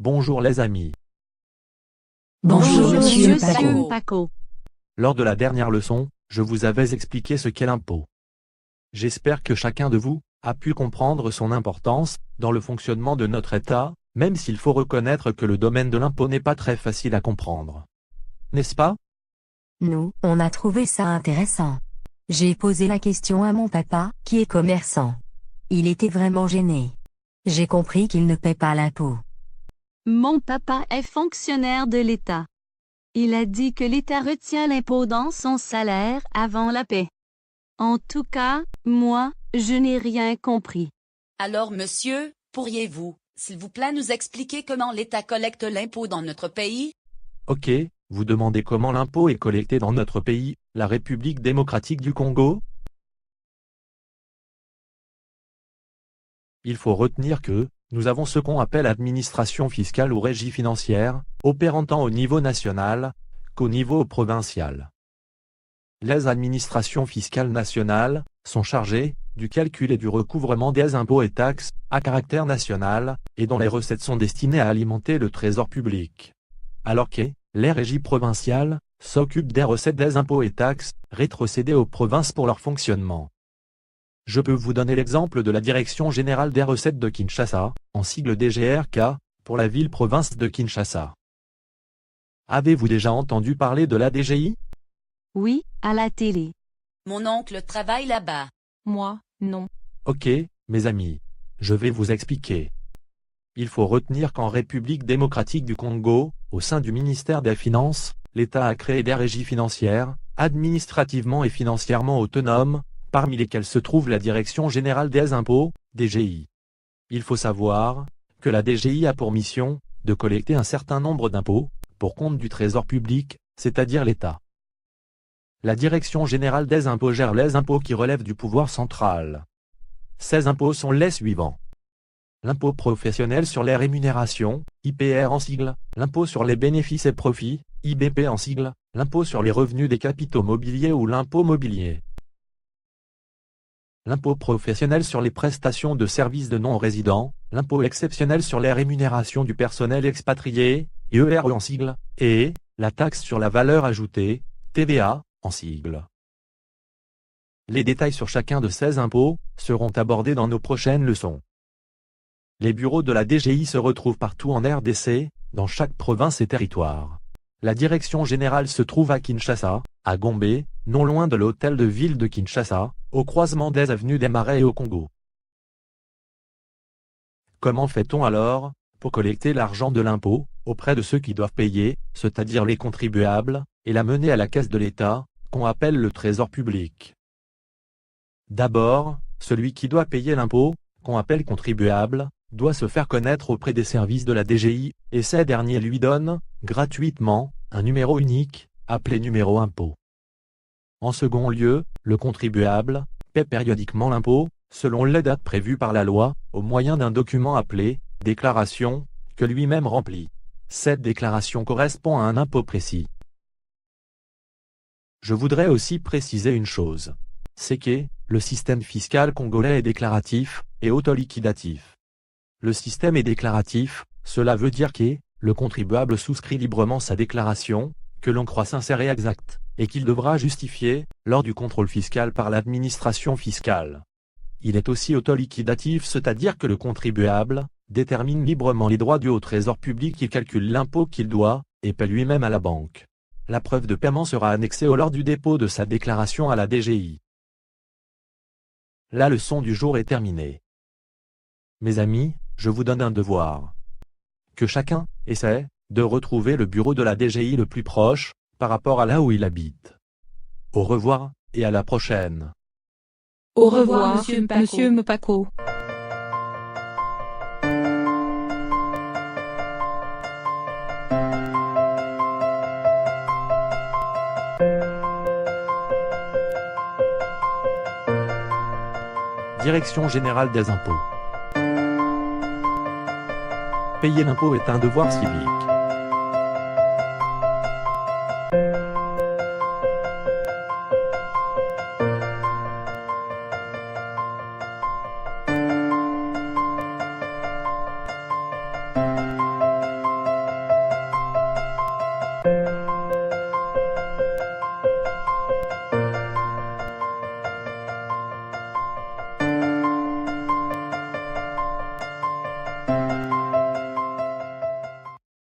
Bonjour les amis. Bonjour, monsieur Paco. Paco. Lors de la dernière leçon, je vous avais expliqué ce qu'est l'impôt. J'espère que chacun de vous a pu comprendre son importance dans le fonctionnement de notre État, même s'il faut reconnaître que le domaine de l'impôt n'est pas très facile à comprendre. N'est-ce pas? Nous, on a trouvé ça intéressant. J'ai posé la question à mon papa, qui est commerçant. Il était vraiment gêné. J'ai compris qu'il ne paie pas l'impôt. Mon papa est fonctionnaire de l'État. Il a dit que l'État retient l'impôt dans son salaire avant la paie. En tout cas, moi, je n'ai rien compris. Alors, monsieur, pourriez-vous, s'il vous plaît, nous expliquer comment l'État collecte l'impôt dans notre pays? Ok, vous demandez comment l'impôt est collecté dans notre pays, la République démocratique du Congo? Il faut retenir que, nous avons ce qu'on appelle administration fiscale ou régie financière, opérant tant au niveau national qu'au niveau provincial. Les administrations fiscales nationales sont chargées du calcul et du recouvrement des impôts et taxes à caractère national, et dont les recettes sont destinées à alimenter le trésor public. Alors que les régies provinciales s'occupent des recettes des impôts et taxes rétrocédées aux provinces pour leur fonctionnement. Je peux vous donner l'exemple de la Direction générale des recettes de Kinshasa, en sigle DGRK, pour la ville-province de Kinshasa. Avez-vous déjà entendu parler de la DGI? Oui, à la télé. Mon oncle travaille là-bas. Moi, non. Ok, mes amis. Je vais vous expliquer. Il faut retenir qu'en République démocratique du Congo, au sein du ministère des Finances, l'État a créé des régies financières, administrativement et financièrement autonomes, parmi lesquelles se trouve la Direction générale des impôts, DGI. Il faut savoir que la DGI a pour mission de collecter un certain nombre d'impôts, pour compte du trésor public, c'est-à-dire l'État. La Direction générale des impôts gère les impôts qui relèvent du pouvoir central. Ces impôts sont les suivants. L'impôt professionnel sur les rémunérations, IPR en sigle, l'impôt sur les bénéfices et profits, IBP en sigle, l'impôt sur les revenus des capitaux mobiliers ou l'impôt mobilier. L'impôt professionnel sur les prestations de services de non-résidents, l'impôt exceptionnel sur les rémunérations du personnel expatrié, IERE en sigle, et la taxe sur la valeur ajoutée, TVA, en sigle. Les détails sur chacun de ces impôts seront abordés dans nos prochaines leçons. Les bureaux de la DGI se retrouvent partout en RDC, dans chaque province et territoire. La direction générale se trouve à Kinshasa, à Gombe, non loin de l'hôtel de ville de Kinshasa, au croisement des avenues des Marais et au Congo. Comment fait-on alors pour collecter l'argent de l'impôt auprès de ceux qui doivent payer, c'est-à-dire les contribuables, et la mener à la caisse de l'État, qu'on appelle le trésor public? D'abord, celui qui doit payer l'impôt, qu'on appelle contribuable, doit se faire connaître auprès des services de la DGI, et ces derniers lui donnent, gratuitement, un numéro unique, appelé numéro impôt. En second lieu, le contribuable paie périodiquement l'impôt, selon les dates prévues par la loi, au moyen d'un document appelé « déclaration », que lui-même remplit. Cette déclaration correspond à un impôt précis. Je voudrais aussi préciser une chose. C'est que le système fiscal congolais est déclaratif et autoliquidatif. Le système est déclaratif, cela veut dire que le contribuable souscrit librement sa déclaration, que l'on croit sincère et exacte, et qu'il devra justifier lors du contrôle fiscal par l'administration fiscale. Il est aussi autoliquidatif, c'est-à-dire que le contribuable détermine librement les droits dus au trésor public, il calcule l'impôt qu'il doit, et paie lui-même à la banque. La preuve de paiement sera annexée lors du dépôt de sa déclaration à la DGI. La leçon du jour est terminée. Mes amis, je vous donne un devoir. Que chacun essaie de retrouver le bureau de la DGI le plus proche, par rapport à là où il habite. Au revoir, et à la prochaine. Au revoir, monsieur Paco. Direction générale des impôts. Payer l'impôt est un devoir civique.